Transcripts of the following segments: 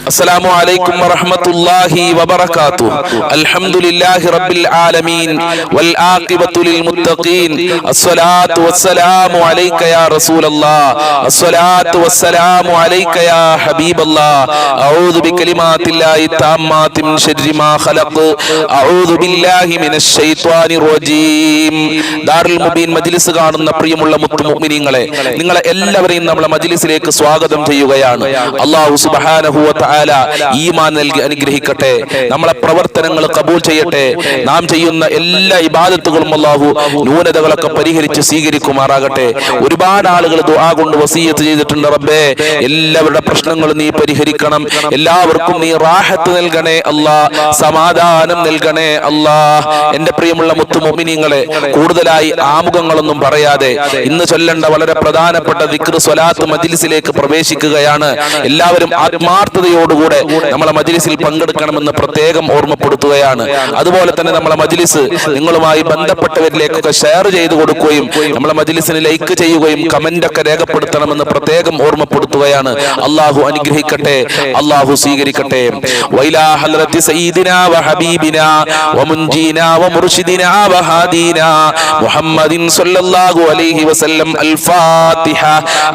السلام عليكم ورحمة الله وبركاته. الحمد لله رب العالمين والعاقبة للمتقين. الصلاة والسلام عليك يا رسول الله. الصلاة والسلام عليك يا حبيب الله. أعوذ بكلمات الله التامات من شر ما خلق. أعوذ بالله من الشيطان الرجيم. ദാറുൽ മുബീൻ മജ്ലിസ് കാണുന്ന പ്രിയമുള്ള മുഅ്മിനീങ്ങളെ, നിങ്ങളെ എല്ലാവരെയും നമ്മുടെ മജ്ലിസിലേക്ക് സ്വാഗതം ചെയ്യുകയാണ്. അല്ലാഹു സുബ്ഹാനഹു വ തആല ഈമാൻ നൽകി അനുഗ്രഹിക്കട്ടെ. നമ്മളെ പ്രവർത്തനങ്ങൾ കബൂൽ ചെയ്യട്ടെ. നാം ചെയ്യുന്ന എല്ലാ ഇബാദത്തുകളും അല്ലാഹു ന്യൂനതകളൊക്കെ പരിഹരിച്ച് സ്വീകരിക്കുമാറാകട്ടെ. ഒരുപാട് ആളുകൾ ദുആ കൊണ്ട് വസിയത്ത് ചെയ്തിട്ടുണ്ട്. റബ്ബേ, എല്ലാവരുടെ പ്രശ്നങ്ങളും നീ പരിഹരിക്കണം, എല്ലാവർക്കും നീ റാഹത്ത് നൽകണേ അല്ലാ, സമാധാനം നൽകണേ അല്ലാ. എന്റെ പ്രിയമുള്ള മുഅ്മിനീങ്ങളെ, കൂടുതലായി ആമുഖങ്ങളൊന്നും പറയാതെ ഇന്ന് ചൊല്ലേണ്ട വളരെ പ്രധാനപ്പെട്ട ദിക്ർ സ്വലാത്ത് മജ്ലിസിലേക്ക് പ്രവേശിക്കുകയാണ്. എല്ലാവരും ആത്മാർത്ഥതയോടുകൂടെ നമ്മളെ മജ്ലിസിൽ പങ്കെടുക്കണമെന്ന് പ്രത്യേകം ഓർമ്മപ്പെടുത്തുകയാണ്. അതുപോലെ തന്നെ നമ്മളെ മജ്ലിസ് നിങ്ങളുമായി ബന്ധപ്പെട്ടവരിലേക്കൊക്കെ ഷെയർ ചെയ്തു കൊടുക്കുകയും നമ്മളെ മജ്ലിസിന് ലൈക്ക് ചെയ്യുകയും കമന്റ് ഒക്കെ രേഖപ്പെടുത്തണമെന്ന് പ്രത്യേകം ഓർമ്മപ്പെടുത്തുകയാണ്. അല്ലാഹു അനുഗ്രഹിക്കട്ടെ, അല്ലാഹു സ്വീകരിക്കട്ടെ. വൈലാ ഹദ്റത്തി സയ്യിദിനാ വ ഹബീബിനാ വ മുൻജീനാ വ മുർശിദിനാ വ ഹാദീനാ മുഹമ്മദിൻ സ്വല്ലല്ലാഹു അലൈഹി വസല്ലം. അൽ ഫാത്തിഹ.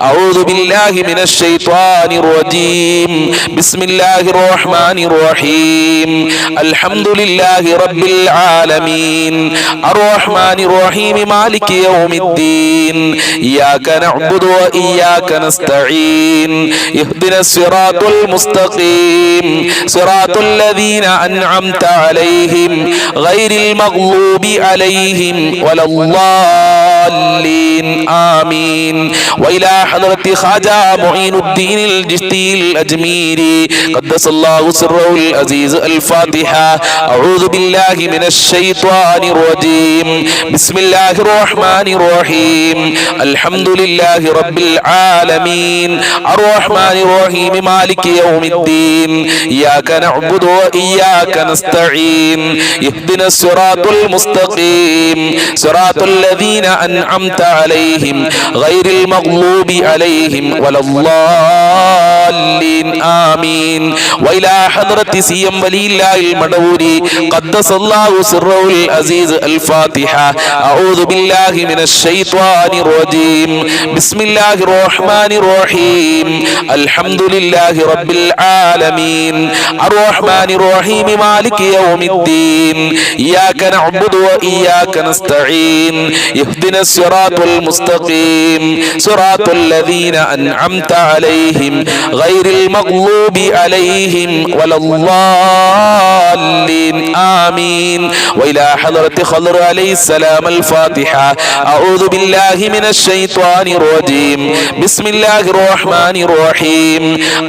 അഊദു ബില്ലാഹി മിനശ് ശൈത്വാനിർ റജീം. ബിസ്മില്ലാഹിർ റഹ്മാനിർ റഹീം. അൽഹംദുലില്ലാഹി റബ്ബിൽ ആലമീൻ. അർറഹ്മാനിർ റഹീം. മാലികി യൗമിദ്ദീൻ. ഇയ്യാക നഅ്ബുദു വ ഇയ്യാക നസ്തഈൻ. ഇഹ്ദിനസ് സിറാത്തുൽ മുസ്തഖീം. സിറാത്തുൽ ലദീന അൻഅംത അലൈഹിം ഗൈറിൽ മഗ്ലൂബി അലൈഹിം വലദ്ദാല്ലീൻ. ആമീൻ. വഇലാ ഹദ്റത്തി ഖാജാ മുഈനുദ്ദീൻ الجشتي الأجميري قدس الله سره العزيز. الفاتحة. أعوذ بالله من الشيطان الرجيم. بسم الله الرحمن الرحيم. الحمد لله رب العالمين. الرحمن الرحيم. مالك يوم الدين. إياك نعبد وإياك نستعين. اهدنا الصراط المستقيم. صراط الذين أنعمت عليهم غير المغلوب عليهم ولا الضالين. آمين. وإلى حضرة سيم ولي الله المدوري قدس الله سره العزيز. الفاتحة. أعوذ بالله من الشيطان الرجيم. بسم الله الرحمن الرحيم. الحمد لله رب العالمين. الرحمن الرحيم. مالك يوم الدين. إياك نعبد وإياك نستعين. اهدنا الصراط المستقيم. صراط الذين أنعمت عليهم غير المغلوب عليهم ولا الضالين. آمين. وإلى حضرة خضر عليه السلام. الفاتحة. أعوذ بالله من الشيطان الرجيم. بسم الله الرحمن الرحيم.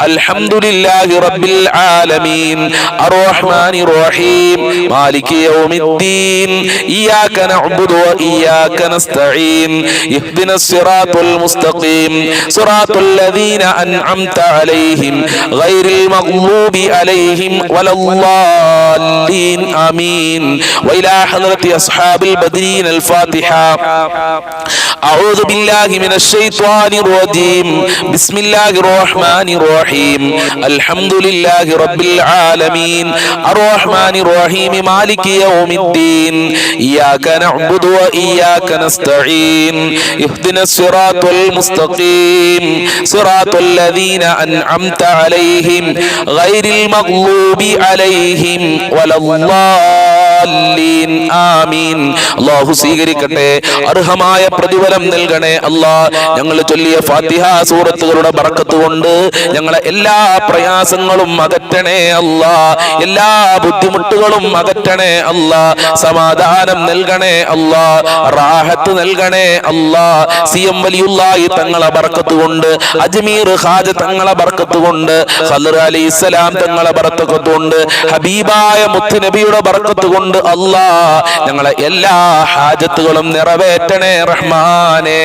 الحمد لله رب العالمين. الرحمن الرحيم. مالك يوم الدين. إياك نعبد وإياك نستعين. اهدنا الصراط المستقيم. صراط الذين أنعمت عليهم غير المغلوب عليهم ولا الضالين. آمين. وإلى حضرة أصحاب البدرين. الفاتحة. أعوذ بالله من الشيطان الرجيم. بسم الله الرحمن الرحيم. الحمد لله رب العالمين. الرحمن الرحيم. مالك يوم الدين. إياك نعبد وإياك نستعين. اهدنا الصراط المستقيم. صراط الذين أنعمت عليهم غير المغلوب عليهم ولا الضالين. آمين. അല്ലാഹു സ്വീകരിക്കട്ടെ, അർഹമായ പ്രതിഫലം നൽകണേ അല്ലാ. ഞങ്ങൾ ചൊല്ലിയ ഫാത്തിഹ സൂറത്തുകളുടെ ബർക്കത്ത് കൊണ്ട് ഞങ്ങളെ എല്ലാ പ്രയാസങ്ങളും അകറ്റണേ അല്ലാ, എല്ലാ ബുദ്ധിമുട്ടുകളും അകറ്റണേ അല്ലാ, സമാധാനം നൽകണേ അല്ലാ, റാഹത്ത് നൽകണേ അല്ലാ. സിയം വലിയുള്ളാഹി തങ്ങളെ ബർക്കത്ത് കൊണ്ട്, അജ്മീർ ഖാജ തങ്ങളെ ബർക്കത്ത് കൊണ്ട്, ഖദർ അലൈഹിസ്സലാം തങ്ങളെ ബർക്കത്ത് കൊണ്ട്, ഹബീബായ മുത്തുനബിയുടെ ബർക്കത്ത് കൊണ്ട് കൊണ്ട് അല്ലാ ഞങ്ങളെ എല്ലാ ഹാജത്തുകളും നിറവേറ്റണേ റഹ്മാനേ.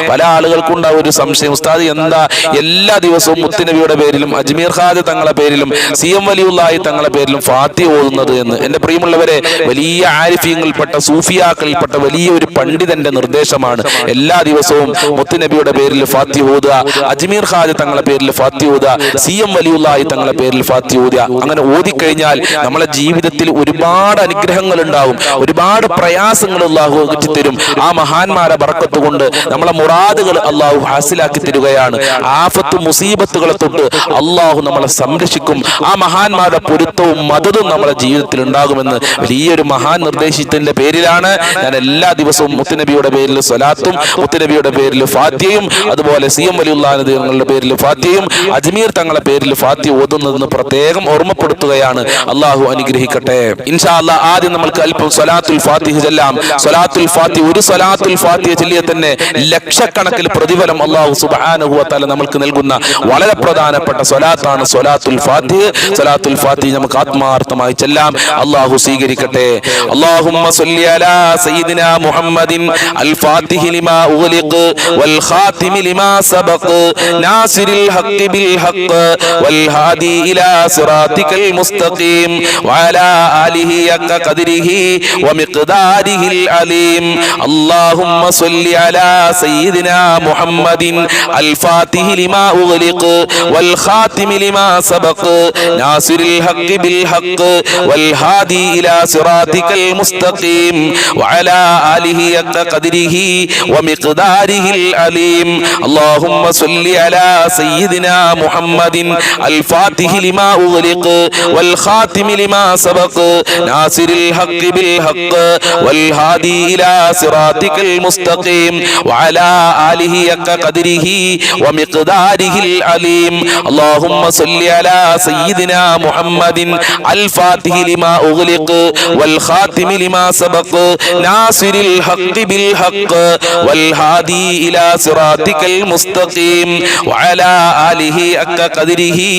പല ആളുകൾക്കുണ്ടാവും ഒരു സംശയം, ഉസ്താദ് എന്താ എല്ലാ ദിവസവും മുത്തുനബിയുടെ പേരിലും അജ്മീർ ഖാജ തങ്ങളെ പേരിലും CM വലിയുള്ളാഹി തങ്ങളെ പേരിലും ഫാത്തിഹ ഓതുന്നത് എന്ന്. എന്റെ പ്രിയമുള്ളവരെ, വലിയ ആരിഫീങ്ങളിൽപ്പെട്ട സൂഫിയാക്കളിൽപ്പെട്ട വലിയ ഒരു പണ്ഡിതന്റെ നിർദ്ദേശമാണ് എല്ലാ ദിവസവും മുത്തുനബിയുടെ പേരിൽ ഫാത്തിഹ ഓതുക, അജ്മീർ ഖാജ തങ്ങളെ പേരിൽ ഫാത്തിഹ ഓതുക, CM വലിയുള്ളാഹി തങ്ങളെ പേരിൽ ഫാത്തിഹ ഓതുക. അങ്ങനെ ഓതിക്കഴിഞ്ഞാൽ നമ്മളെ ജീവിതത്തിൽ ഒരുപാട് അനുഗ്രഹങ്ങൾ ഉണ്ടാവും, ഒരുപാട് പ്രയാസങ്ങൾ അല്ലാഹു അകറ്റി തരും. ആ മഹാന്മാരെ ബർക്കത്ത് കൊണ്ട് നമ്മളെ മുറാദുകൾ അല്ലാഹു ഹാസിലാക്കി തരികയാണ്. ആഫത്ത് മുസീബത്തുകളെ തൊട്ട് അല്ലാഹു നമ്മളെ സംരക്ഷിക്കും. ആ മഹാന്മാരുടെ പൊരുത്തവും മദതും നമ്മുടെ ജീവിതത്തിൽ ഉണ്ടാകുമെന്ന് വലിയൊരു മഹാൻ നിർദ്ദേശത്തിന്റെ പേരിലാണ് ഞാൻ എല്ലാ ദിവസവും മുത്തുനബിയുടെ പേരിൽ സ്വലാത്തും മുത്തുനബിയുടെ പേരിൽ ഫാത്തിഹയും അതുപോലെ CM വലിയുള്ളാഹി തങ്ങളുടെ പേരിൽ ഫാത്തിഹയും അജ്മീർ തങ്ങളുടെ പേരിൽ ഫാത്തിഹ ഓതുന്നതെന്ന് പ്രത്യേകം ഓർമ്മപ്പെടുത്തുകയാണ്. അല്ലാഹു അനുഗ്രഹിക്കട്ടെ. ഇൻഷാ അല്ലാഹ് ആദ്യം നമുക്ക് അല്പം സ്വലാത്തുൽ ഫാത്തിഹ ചൊല്ലാം. സ്വലാത്തുൽ ഫാത്തിഹ, ഒരു സ്വലാത്തുൽ ഫാത്തിഹ ചൊല്ലിയ തന്നെ ലക്ഷക്കണക്കിന് പ്രതിഫലം അല്ലാഹു സുബ്ഹാനഹു വ തആല നമുക്ക് നൽകുന്ന വളരെ പ്രധാനപ്പെട്ട സ്വലാത്താണ് സ്വലാത്തുൽ ഫാത്തിഹ. സ്വലാത്തുൽ ഫാത്തിഹ നമുക്ക് ആത്മാർത്ഥമായി ചൊല്ലാം. അല്ലാഹു സ്വീകരിക്കട്ടെ. അല്ലാഹുമ്മ സ്വല്ലി അലാ സയ്യിദിനാ മുഹമ്മദിൻ അൽ ഫാത്തിഹി ലിമാ ഉഗ്ലിഖ് വൽ ഖാതിമി ലിമാ സബഖ് നാസിരിൽ ഹഖ് ബിൽ ഹഖ് വൽ ഹാദി ഇലാ സിറാത്തിക്കൽ മുസ്തഖീം വഅലാ ആലിഹി ഹഖ ഖദ്രിഹി വമിഖ്ദാരിഹിൽ അലീം. അല്ലാഹുമ്മ സ്വല്ലി അലാ സയ്യിദിനാ മുഹമ്മദിൻ അൽ ഫാത്തിഹി ലിമാ ഉഗ്ലിഖ് വൽ ഖാതിമി ലിമാ സബഖ് നാസിരിൽ ഹഖ് ബിൽ ഹഖ് വൽ ഹാദി ഇലാ സിറാത്തിക്കൽ മുസ്തഖീം വഅലാ ആലിഹി ഹഖ ഖദ്രിഹി വമിഖ്ദാരിഹിൽ അലീം. അല്ലാഹുമ്മ സ്വല്ലി അലാ സയ്യിദിനാ മുഹമ്മദിൻ അൽ ഫാത്തിഹി ലിമാ ഉഗ്ലിഖ് വൽ ഖാതിമി ലിമാ സബഖ് നാസിരിൽ ഹഖ് ബിൽ ഹഖ് വൽ ഹാദി ഇലാ സിറാത്തിക്കൽ മുസ്തഖീം വഅലാ ആലിഹി ഹഖ ഖദ്രിഹി വമിഖ്ദാരിഹിൽ അലീം. അല്ലാഹുമ്മ സ്വല്ലി അലാ സയ്യിദിനാ മുഹമ്മദിൻ അൽ ഫാത്തിഹി ലിമാ ഉഗ്ലിഖ് വൽ ഖാതിമി ലിമാ സബഖ് നാസിരിൽ ഹഖ് ബിൽ ഹഖ് വൽ ഹാദി ഇലാ സിറാത്തിക്കൽ മുസ്തഖീം വഅലാ ആലിഹി ഹഖ ഖദ്രിഹി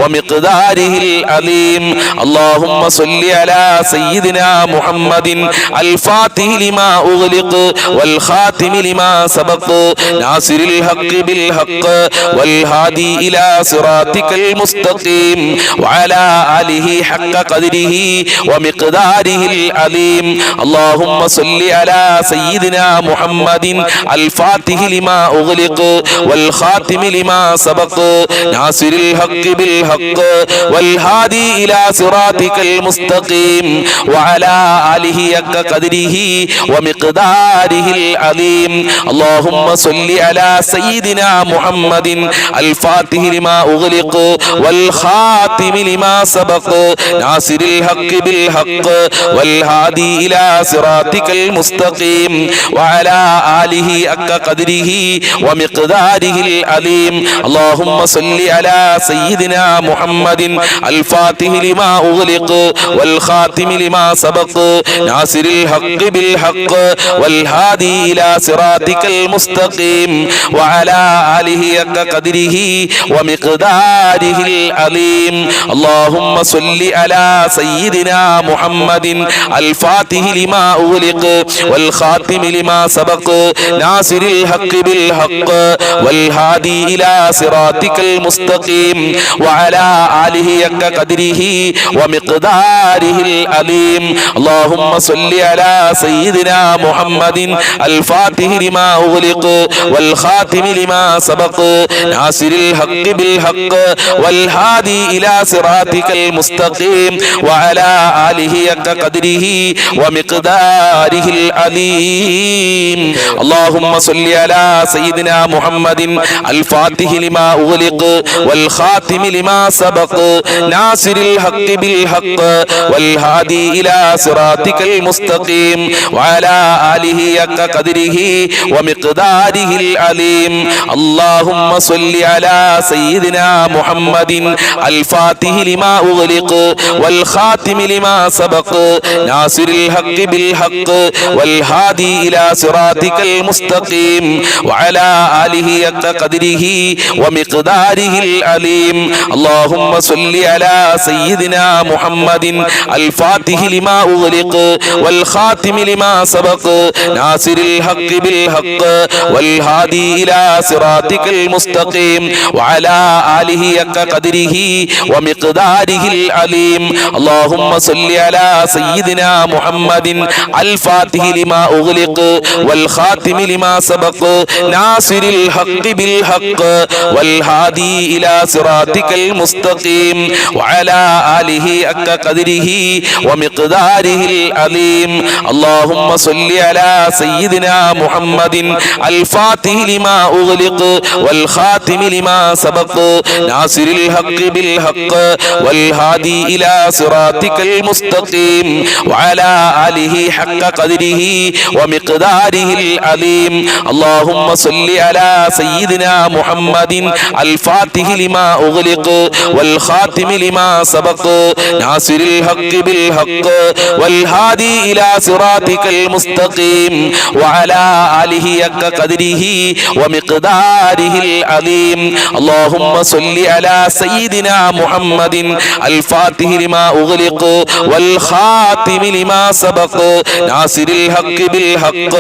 വമിഖ്ദാരിഹിൽ അലീം. അല്ലാഹുമ്മ സ്വല്ലി അലാ സയ്യിദിനാ മുഹമ്മദിൻ അൽ ഫാത്തിഹി ലിമാ ഉഗ്ലിഖ് വൽ ഖാതിമി ലിമാ സബഖ് നാസിരിൽ ഹഖ് ബിൽ ഹഖ് വൽ ഹാദി ഇലാ സിറാത്തിക്കൽ മുസ്തഖീം വഅലാ ആലിഹി ഹഖ ഖദ്രിഹി വമിഖ്ദാരിഹിൽ അലീം. അല്ലാഹുമ്മ സ്വല്ലി അലാ സയ്യിദിനാ മുഹമ്മദിൻ അൽ ഫാത്തിഹി ലിമാ ഉഗ്ലിഖ് വൽ ഖാതിമി ലിമാ സബഖ് നാസിരിൽ ഹഖ് ബിൽ ഹഖ് വൽ ഹാദി ഇലാ സിറാത്തിക്കൽ മുസ്തഖീം വഅലാ ആലിഹി ഹഖ ഖദ്രിഹി വമിഖ്ദാരിഹിൽ അലീം. അല്ലാഹുമ്മ സ്വല്ലി അലാ സയ്യിദിനാ മുഹമ്മദിൻ അൽ ഫാത്തിഹി ലിമാ ഉഗ്ലിഖ് വൽ ഖാതിമി ലിമാ സബഖ് നാസിരിൽ ഹഖ് ബിൽ ഹഖ് വൽ ഹാദി ഇലാ സിറാത്തിക്കൽ മുസ്തഖീം വഅലാ ആലിഹി ഹഖ ഖദ്രിഹി വമിഖ്ദാരിഹിൽ അലീം. അല്ലാഹുമ്മ സ്വല്ലി അലാ സയ്യിദിനാ മുഹമ്മദിൻ അൽ ഫാത്തിഹി ലിമാ ഉഗ്ലിഖ് വൽ ഖാതിമി ലിമാ സബഖ് നാസിരിൽ ഹഖ് ബിൽ ഹഖ് വൽ ഹാദി ഇലാ സിറാത്തിക്കൽ മുസ്തഖീം വഅലാ ആലിഹി ഹഖ ഖദ്രിഹി വമിഖ്ദാരിഹിൽ അലീം. അല്ലാഹുമ്മ സ്വല്ലി അലാ സയ്യിദിനാ മുഹമ്മദിൻ അൽ ഫാത്തിഹി ലിമാ ഉഗ്ലിഖ് വൽ ഖാതിമി ലിമാ സബഖ് നാസിരിൽ ഹഖ് ബിൽ ഹഖ് വൽ ഹാദി ഇലാ സിറാത്തിക്കൽ മുസ്തഖീം വഅലാ ആലിഹി ഹഖ ഖദ്രിഹി വമിഖ്ദാരിഹിൽ അലീം. അല്ലാഹുമ്മ സ്വല്ലി അലാ സയ്യിദിനാ മുഹമ്മദിൻ അൽ ഫാത്തിഹി ലിമാ ഉഗ്ലിഖ് വൽ ഖാതിമി ലിമാ സബഖ് നാസിരിൽ ഹഖ് ബിൽ ഹഖ് വൽ ഹാദി ഇലാ സിറാത്തിക്കൽ മുസ്തഖീം വഅലാ ആലിഹി ഹഖ ഖദ്രിഹി വമിഖ്ദാരിഹിൽ അലീം. അല്ലാഹുമ്മ സ്വല്ലി അലാ സയ്യിദിനാ മുഹമ്മദിൻ അൽ ഫാത്തിഹി ലിമാ ഉഗ്ലിഖ് വൽ ഖാതിമി ലിമാ സബഖ് നാസിരിൽ ഹഖ് ബിൽ ഹഖ് വൽ ഹാദി ഇലാ സിറാത്തിക്കൽ മുസ്തഖീം വഅലാ ആലിഹി ഹഖ ഖദ്രിഹി വമിഖ്ദാരിഹിൽ അലീം. അല്ലാഹുമ്മ സ്വല്ലി അലാ സയ്യിദിനാ മുഹമ്മദിൻ അൽ ഫാത്തിഹി ലിമാ ഉഗ്ലിഖ് വൽ ഖാതിമി ലിമാ സബഖ് നാസിരിൽ ഹഖ് ബിൽ ഹഖ് വൽ ഹാദി ഇലാ സിറാത്തിക്കൽ മുസ്തഖീം വഅലാ ആലിഹി ഹഖ ഖദ്രിഹി വമിഖ്ദാരിഹിൽ അലീം. അല്ലാഹുമ്മ സ്വല്ലി അലാ സയ്യിദിനാ മുഹമ്മദിൻ അൽ ഫാത്തിഹി لما أغلق والخاتم لما سبق ناصر الحق بالحق والهادي إلى صراطك المستقيم وعلى آله حق قدره ومقداره العليم. اللهم صل على سيدنا محمد الفاتح لما أغلق والخاتم لما سبق ناصر الحق بالحق والهادي إلى صراطك المستقيم وعلى آله حق قدره ومقداره العظيم. اللهم صل على سيدنا محمد الفاتح لما أغلق والخاتم لما سبق ناصر الحق بالحق والهادي إلى صراطك المستقيم وعلى آله حق قدره ومقداره العظيم. اللهم صل على سيدنا محمد الفاتح لما أغلق والخاتم لما سبق ناصر الحق بالحق والهادي إلى صراطك المستقيم وعلى آله حق قدره ومقداره العظيم. اللهم صل على سيدنا محمد الفاتح لما أغلق والخاتم لما سبق ناصر الحق بالحق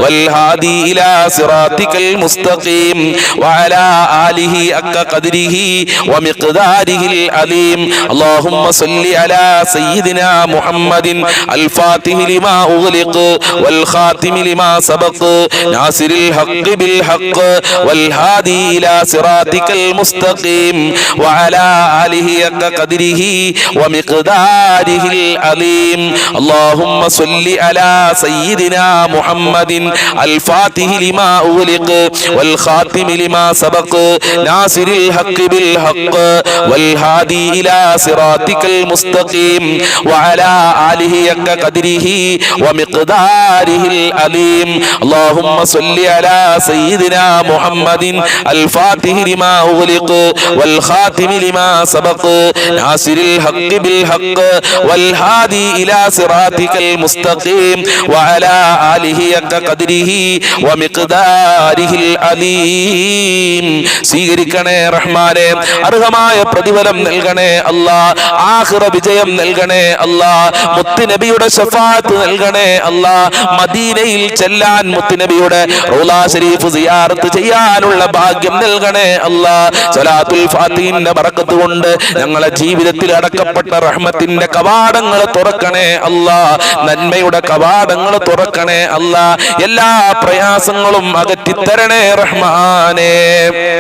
والهادي إلى صراطك المستقيم وعلى آله حق قدره ومقداره العظيم. اللهم صل على سيدنا محمد الفاتح لما أغلق والخاتم لما سبق ناصر الحق بالحق والهادي إلى صراطك المستقيم وعلى آله حق قدره ومقداره العظيم. اللهم صل على سيدنا محمد الفاتح لما أغلق والخاتم لما سبق ناصر الحق بالحق والهادي إلى صراطك المستقيم وعلى آله حق قدره ومقداره العظيم. اللهم صل على سيدنا محمد الفاتح لما أغلق والخاتم لما سبق ناصر الحق بالحق والهادي إلى صراطك المستقيم وعلى آله حق قدره ومقداره العظيم. സ്വീകരിക്കണേ റഹ്മാനെ, അർഹമായ പ്രതിഫലം നൽകണേ അല്ലാ, ആഖിറ വിജയം നൽകണേ അല്ലാ, മുത്തുനബിയുടെ ശഫാഅത്ത് നൽകണേ അല്ലാ, മദീനയിൽ ചെല്ലാൻ മുത്തുനബിയുടെ റൗള ശരീഫ് സിയാറത്ത് ചെയ്യാനുള്ള ഭാഗ്യം നൽകണേ അല്ലാ. സ്വലാത്തുൽ ഫാത്തിഹിന്റെ ബറക്കത്ത് കൊണ്ട് ഞങ്ങളെ ജീവിതത്തിൽ അടക്കപ്പെട്ട റഹ്മത്തിന്റെ കവാടങ്ങൾ തുറക്കണേ അല്ലാ, നന്മയുടെ കവാടങ്ങൾ തുറക്കണേ അല്ലാ, എല്ലാ പ്രയാസങ്ങളും അകറ്റിത്തരണേ റഹ്മാനേ.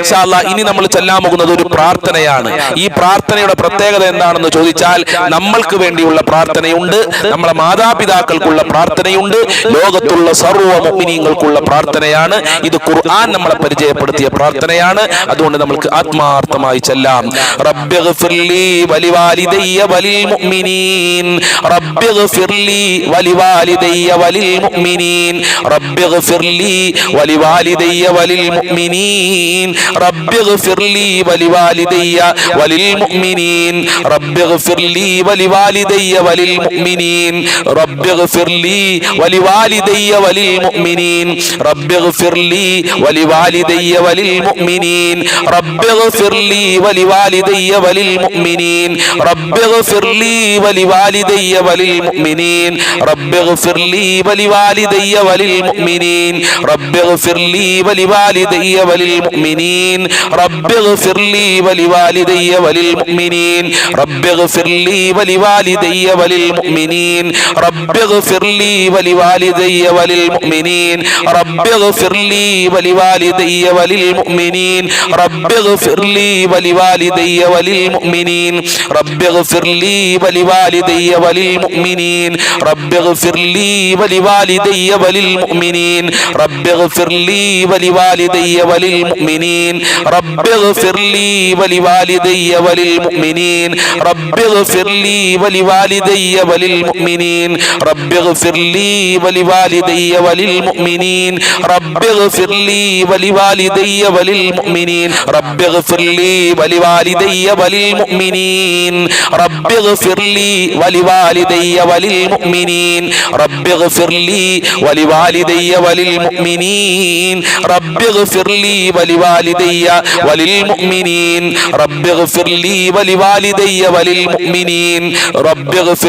ഇൻഷാ അല്ലാഹ് ഇനി നമ്മൾ ചെല്ലാൻ പോകുന്നത് ഒരു പ്രാർത്ഥനയാണ്. ഈ പ്രാർത്ഥനയുടെ പ്രത്യേകത എന്താണെന്ന് ചോദിച്ചാൽ, നമ്മൾക്ക് വേണ്ടിയുള്ള പ്രാർത്ഥനയുണ്ട്, നമ്മളെ മാതാപിതാക്കൾക്കുള്ള പ്രാർത്ഥനയുണ്ട്, ലോകത്തുള്ള സർവ്വ മുഅ്മിനീങ്ങൾക്കുള്ള പ്രാർത്ഥനയാണ്. ഇത് ഖുർആൻ നമ്മളെ പരിചയപ്പെടുത്തിയ പ്രാർത്ഥനയാണ്. അതുകൊണ്ട് നമുക്ക് ആത്മാർത്ഥമായി ചെല്ലാം. റബ്ബിഗ്ഫിർലി വലിവാലിദയ്യ വലിൽ മുഅ്മിനീൻ, റബ്ബിഗ്ഫിർലി വലിവാലിദയ്യ വലിൽ മുഅ്മിനീൻ, റബ്ബിഗ്ഫിർലി വലിവാലിദയ്യ വലിൽ മുഅ്മിനീൻ, റബ്ബിഗ്ഫിർലി വലിവാലിദയ്യ വലിൽ മുഅ്മിനീൻ, റബ്ബിഗ്ഫിർലി വലിവാലിദയ്യ വലിൽ മുഅ്മിനീൻ, റബ്ബിഗ്ഫിർലി വലിവാലിദയ്യ വലിൽ മുഅ്മിനീൻ, റബ്ബിഗ്ഫിർലി വലിവാലിദയ്യ വലിൽ മുഅ്മിനീൻ, റബ്ബിഗ്ഫിർലി വലിവാലിദയ്യ വലിൽ മുഅ്മിനീൻ, റബ്ബിഗ്ഫിർലി വലിവാലിദയ്യ വലിൽ മുഅ്മിനീൻ, റബ്ബിഗ്ഫിർലി വലിവാലിദയ്യ വലിൽ മുഅ്മിനീൻ, റബ്ബിഗ്ഫിർലി വലിവാലിദയ്യ വലിൽ മുഅ്മിനീൻ, റബ്ബിഗ്ഫിർലി വലിവാലിദയ്യ വലിൽ മുഅ്മിനീൻ, റബ്ബിഗ്ഫിർലി വലിവാലിദയ്യ വലിൽ മുഅ്മിനീൻ, റബ്ബിഗ്ഫിർലി വലിവാലിദയ്യ വലിൽ മുഅ്മിനീൻ, റബ്ബിഗ്ഫിർലി വലിവാലിദയ്യ വലിൽ മുഅ്മിനീൻ, റബ്ബിഗ്ഫിർലി വലിവാലിദയ്യ വലിൽ മുഅ്മിനീൻ, റബ്ബിഗ്ഫിർലി വലിവാലിദയ്യ വലിൽ മുഅ്മിനീൻ, റബ്ബിഗ്ഫിർലി വലിവാലിദയ്യ വലിൽ മുഅ്മിനീൻ, റബ്ബിഗ്ഫിർലി വലിവാലിദയ്യ വലിൽ മുഅ്മിനീൻ, റബ്ബിഗ്ഫിർലി വലിവാലിദയ്യ വലിൽ മുഅ്മിനീൻ, റബ്ബിഗ്ഫിർലി വലിവാലിദയ്യ വലിൽ മുഅ്മിനീൻ, റബ്ബിഗ്ഫിർലി വലിവാലിദയ്യ വലിൽ മുഅ്മിനീൻ, റബ്ബിഗ്ഫിർലി വലിവാലിദയ്യ വലിൽ മുഅ്മിനീൻ, റബ്ബിഗ്ഫിർലി വലിവാലിദയ്യ വലിൽ മുഅ്മിനീൻ, റബ്ബിഗ്ഫിർലി വലിവാലിദയ്യ വലിൽ മുഅ്മിനീൻ, റബ്ബിഗ്ഫിർലി വലിവാലിദയ്യ വലിൽ മുഅ്മിനീൻ, റബ്ബിഗ്ഫിർലി വലിവാലിദയ്യ വലിൽ മുഅ്മിനീൻ, റബ്ബിഗ്ഫിർലി വലിവാലിദയ്യ വലിൽ മുഅ്മിനീൻ, റബ്ബിഗ്ഫിർലി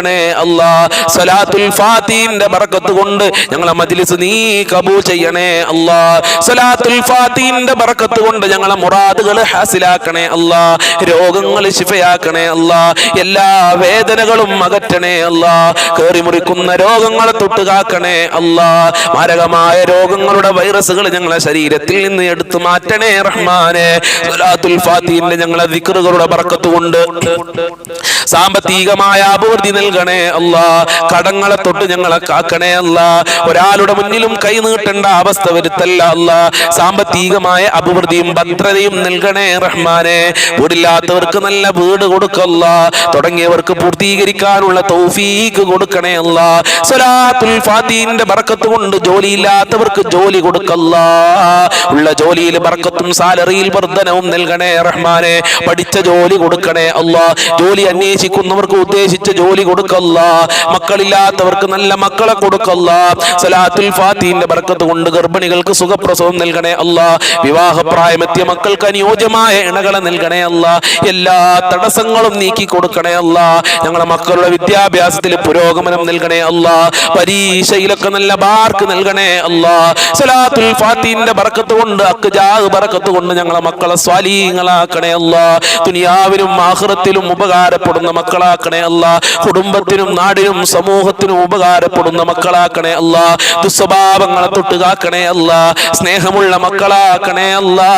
നൽകണേ അല്ലാ. സ്വലാത്തുൽ ഫാത്തിഹിന്റെ ബറക്കത്ത് കൊണ്ട് ഞങ്ങളെ മജ്ലിസ് നീ കബൂൽ ചെയ്യണേ അല്ലാ. സ്വലാത്തുൽ ഫാത്തിഹിന്റെ ബറക്കത്ത് കൊണ്ട് ഞങ്ങളെ മുറാദുകൾ ഹാസിലാക്കണേ അല്ലാ. രോഗങ്ങൾ ശിഫയാക്കണേ അല്ലാ. എല്ലാ വേദനകളും അകറ്റണേ അല്ലാ. കേറി മുറിക്കുന്ന രോഗങ്ങളെ തൊട്ട് കാക്കണേ അല്ലാ. മാരകമായ രോഗങ്ങളുടെ വൈറസുകൾ ഞങ്ങളെ ശരീരത്തിൽ നിന്ന് എടുത്തു മാറ്റണേ റഹ്മാനെ. സ്വലാത്തുൽ ഫാത്തിഹിന്റെ ഞങ്ങളെ ദിക്റുകളുടെ ബറക്കത്ത് കൊണ്ട് സാമ്പത്തികമായ അഭിവൃദ്ധി നൽകണേ അല്ലാ. കടങ്ങളെ തൊട്ട് ഞങ്ങളെ കാക്കണേ അല്ലാ. ഒരാളുടെ മുന്നിലും കൈ നീട്ടേണ്ട അവസ്ഥ വരുത്തല്ല അല്ലാ. സാമ്പത്തികമായ അഭിവൃദ്ധിയും ഭദ്രതയും നൽകണേ റഹ്മാനെ. വീടില്ലാത്തവർക്ക് നല്ല വീട് കൊടുക്കല്ല. തുടങ്ങിയവർക്ക് പൂർത്തീകരിക്കാനുള്ള തൗഫീഖ് കൊടുക്കണേ അല്ലാ. സ്വലാത്തുൽ ഫാത്തിഹിന്റെ ബറക്കത്ത് കൊണ്ട് ജോലിയില്ലാത്തവർക്ക് ജോലി കൊടുക്കല്ല. ഉള്ള ജോലിയിൽ ബറക്കത്തും സാലറിയിൽ വർധനവും നൽകണേ റഹ്മാനെ. പഠിച്ച ജോലി കൊടുക്കണേ അല്ലാ. ജോലി അന്വേഷിക്കുന്നവർക്ക് ഉദ്ദേശിച്ച ജോലി കൊടുക്കല്ല. മക്കളില്ലാത്തവർക്ക് നല്ല മക്കളെ കൊടുക്കല്ല. സ്വലാത്തുൽ ഫാത്തിഹിന്റെ ബറക്കത്ത് കൊണ്ട് ഗർഭിണികൾക്ക് സുഖപ്രസവം നൽകണേ അല്ലാ. വിവാഹപ്രായമെത്തിയ മക്കൾക്ക് അനുയോജ്യമായ ഇണകളെ നൽകണേ അല്ലാ. എല്ലാ തടസ്സങ്ങളും നീക്കി കൊടുക്കണേ അല്ലാ. ഞങ്ങളുടെ മക്കളുടെ വിദ്യാഭ്യാസത്തിൽ പുരോഗമനം നൽകണേ അല്ലാ. പരീക്ഷയിലൊക്കെ നല്ല മാർക്ക് നൽകണേ അല്ലാ. സ്വലാത്തുൽ ഫാത്തിഹിന്റെ ബറക്കത്ത് കൊണ്ട് അക്ജാഹ് ബറക്കത്ത് കൊണ്ട് ഞങ്ങളെ മക്കളെ സ്വാലീഹങ്ങളാക്കണേ അല്ലാ. ദുനിയാവിലും ആഖിറത്തിലും ഉപകാരപ്പെടുന്ന മക്കളാക്കണേ അല്ലാ. കുടുംബത്തിനും നാടിനും സമൂഹത്തിനും ഉപകാരപ്പെടുന്ന മക്കളാക്കണേ അല്ലാ. ദുസ്വഭാവങ്ങളെ തൊട്ട് കാക്കണേ അല്ലാ. സ്നേഹമുള്ള മക്കളാക്കണേ അല്ലാ.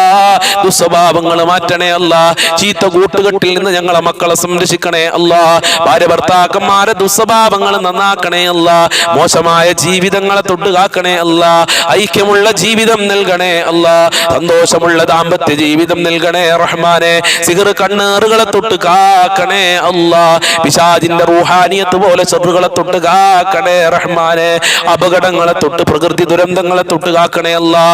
ദുസ്വഭാവങ്ങൾ മാറ്റണേ അല്ലാ. ചീത്ത കൂട്ടുകെട്ടിൽ നിന്ന് ഞങ്ങളെ മക്കളെ സംരക്ഷിക്കണേ അല്ലാ. ഭാര്യ ഭർത്താക്കന്മാരെ ദുസ്വഭാവങ്ങൾ നന്നാക്കണേ അല്ലാ. മോശമായ ജീവിതങ്ങളെ തൊട്ട് കാക്കണേ അല്ലാ. ഐക്യമുള്ള ജീവിതം നൽകണേ അല്ലാ. സന്തോഷമുള്ള ദാമ്പത്യ ജീവിതം നൽകണേ റഹ്മാനെ. സിഹർ കണ്ണേറുകളെ തൊട്ട് കാക്കണേ അല്ലാ. പിശാചിന്റെ റൂഹാനിയത്ത് പോലെ ശത്രുക്കളെ തൊട്ട് കാക്കണേ റഹ്മാനെ. അപകടങ്ങളെ തൊട്ട് പ്രകൃതി ദുരന്തങ്ങളെ തൊട്ട് കാക്കണേ അല്ലാ.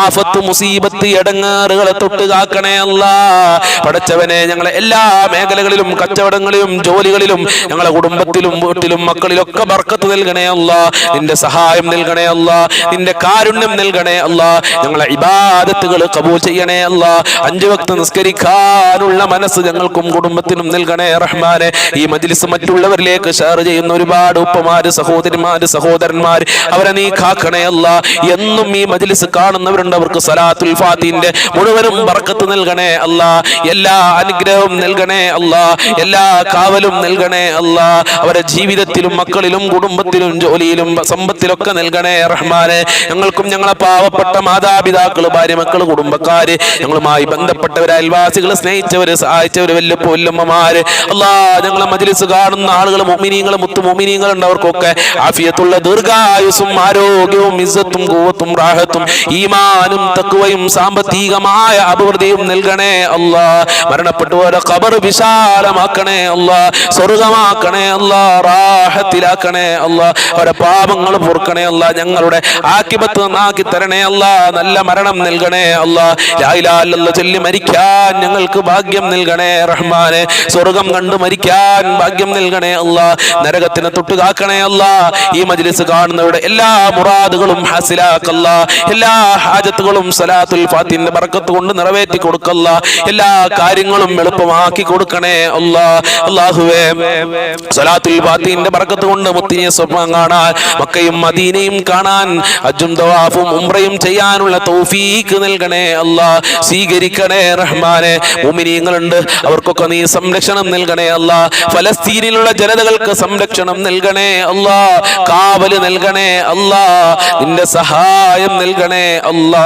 ആഫത്ത് മുസീബത്ത് എടങ്ങേറുകളെ തൊട്ട് കാക്കണേ അല്ലാ. പടച്ചവനെ ഞങ്ങളെ എല്ലാ മേഖലകളിലും കച്ചവടങ്ങളിലും ജോലികളിലും ഞങ്ങളെ കുടുംബത്തിലും വീട്ടിലും മക്കളിലൊക്കെ ബർക്കത്ത് നൽകണേ അല്ലാ. നിന്റെ സഹായം നൽകണേ അല്ലാ. നിന്റെ കാരുണ്യം നൽകണേ അല്ലാ. ഞങ്ങളെ ഇബാദത്തുകൾ കബൂൽ ചെയ്യണേ അല്ലാ. 5 വക്ത് നിസ്കരിക്കാനുള്ള മനസ്സ് ഞങ്ങൾക്കും കുടുംബത്തിനും നൽകണേ റഹ്മാനെ. ഈ മജ്ലിസ് മറ്റുള്ളവരിലേക്ക് ഷെയർ ചെയ്യുന്ന ഒരുപാട് ഉപ്പമാര് സഹോദരിമാര് സഹോദരന്മാര് അവരെ നീ കാക്കണേ അല്ലാ. എന്നും ഈ മജ്ലിസ് കാണുന്നവരുണ്ട്. അവർക്ക് സ്വലാത്തുൽ ഫാത്തിഹിന്റെ മുഴുവനും ബർക്കത്ത് നൽകണേ അല്ലാ. എല്ലാ അനുഗ്രഹവും നൽകണേ അല്ലാ. എല്ലാ കാവലും നൽകണേ അല്ലാ. അവരെ ജീവിതത്തിലും മക്കളിലും കുടുംബത്തിലും ജോലിയിലും സമ്പത്തിലൊക്കെ നൽകണേ റഹ്മാനെ. ഞങ്ങൾക്കും ഞങ്ങളെ പാവപ്പെട്ട മാതാപിതാക്കള് ഭാര്യ മക്കള് കുടുംബക്കാര് ഞങ്ങളുമായി ബന്ധപ്പെട്ടവര് അയൽവാസികള് സ്നേഹിച്ചവര് സഹായിച്ചവര് വല്യപ്പൂല്ലമ്മമാര് അല്ലാ. ഞങ്ങളെ മജ്ലിസ് കാണുന്ന ആളുകൾ മുഅ്മിനീങ്ങള് മുത്തു മുഅ്മിനീങ്ങൾ ഉണ്ട്. അവർക്കൊക്കെ ആഫിയത്തുള്ള ദീർഘായുസ്സും ആരോഗ്യവും ഇസ്സത്തും ഖുവ്വത്തും റാഹത്തും ഈമാനും തഖ്വയും സാമ്പത്തികമായ അഭിവൃദ്ധിയും നൽകണേ അല്ലാ. മരണപ്പെട്ടവരെ ഖബർ വിശാലമാക്കണേ അല്ലാ. സ്വർഗ്ഗമാക്കണേ അല്ലാ. റാഹത്തിലാക്കണേ അല്ലാ. അവരെ പാപങ്ങൾ പൊറുക്കണേ അല്ലാ. ഞങ്ങളുടെ ആഖിബത്ത് നന്നാക്കി തരണേ അല്ലാ. നല്ല മരണം നൽകണേ അല്ലാ. ലാ ഇലാഹ ഇല്ലല്ലാഹ് ചൊല്ലി മരിക്കാൻ ഞങ്ങൾക്ക് ഭാഗ്യം നൽകണേ റഹ്മാനെ. സ്വർഗ്ഗം കണ്ടു മരിക്കാൻ ഭാഗ്യം നൽകണേ അല്ലാ. നരകത്തിനെ തൊട്ട് കാക്കണേ അല്ലാ. ഈ മജ്ലിസ് കാണുന്നവരുടെ എല്ലാ മുറാദുകളും ഹാസിലാക്കല്ല. എല്ലാ ഹാജത്തുകളും സ്വലാത്തുൽ ഫാത്തിഹിന്റെ ബറക്കത്ത് കൊണ്ട് നിറവേറ്റി കൊടുക്കല്ല. എല്ലാ കാര്യങ്ങളും എളുപ്പമാക്കി കൊടുക്കണേ അല്ലാ. അല്ലാഹുവേ സ്വലാത്തുൽ ഫാത്തിഹിന്റെ ബറക്കത്ത് കൊണ്ട് മുത്തിനെ സ്വപ്നം കാണാൻ മക്കയും മദീനയും കാണാൻ ഹജ്ജും തവാഫും ഉംറയും ചെയ്യാനുള്ള തൗഫീഖ് നൽകണേ അല്ലാ. സ്വീകരിക്കണേ റഹ്മാനെ. മുഅ്മിനീങ്ങളുണ്ട് അവർക്കൊക്കെ നീ സംരക്ഷണം നൽകണേ അല്ലാ. ഫലസ്തീനിലുള്ള ജനതകൾക്ക് സംരക്ഷണം നൽകണേ അല്ലാ. കാവല് നൽകണേ അല്ലാ. നിന്റെ സഹായം നൽകണേ അല്ലാ.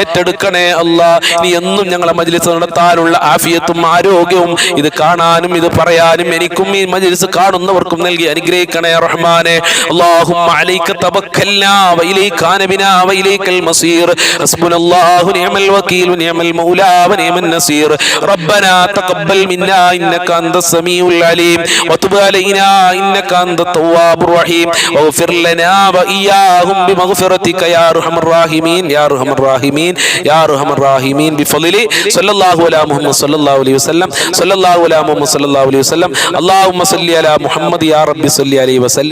ഏറ്റെടുക്കണേ അല്ലാ. നീ എന്നും ഞങ്ങളെ മജ്ലിസ് നടത്താനുള്ള ആഫിയത്തും ആരോഗ്യവും ഇത് കാണാനും ഇത് പറയാനും എനിക്കും ഈ മജ്ലിസ് കാണുന്നവർക്കും നൽകി അനുഗ്രഹിക്കണേ റഹ്മാനെ. അല്ലാഹുമ്മ അലൈക തവക്കൽനാ വഇലൈക നബിനാ വഇലൈകൽ മസീർ. ഹസ്ബുനല്ലാഹു നിഅമൽ വകീൽ നിഅമൽ മൗലാ വനിഅമൻ നസീർ. റബ്ബനാ തഖബ്ബൽ മിന്നാ ഇന്നക അൻതസ് സമീഉൽ അലീം വതുബ് അലൈനാ ഇന്നക അൻതത് തവ്വാബുർ റഹീം വഗ്ഫിർ ലനാ വഇയ്യാഹും ബിമഗ്ഫിറതിക യാ അർഹമർ റഹീമീൻ യാ അർഹമർ റഹീമീൻ യാ അർഹമർ റഹീമീൻ ബിഫളിലി സല്ലല്ലാഹു അലാ മുഹമ്മദ് സല്ലല്ലാഹു അലൈഹി വസല്ലം സല്ലല്ലാഹു അലാ മുഹമ്മദ് സല്ലല്ലാഹു അലൈഹി വസല്ലം. അല്ലാഹുമ്മ സല്ലി അലാ മുഹമ്മദ് യാ റബ്ബി സല്ലി അലൈഹി വസല്ലം.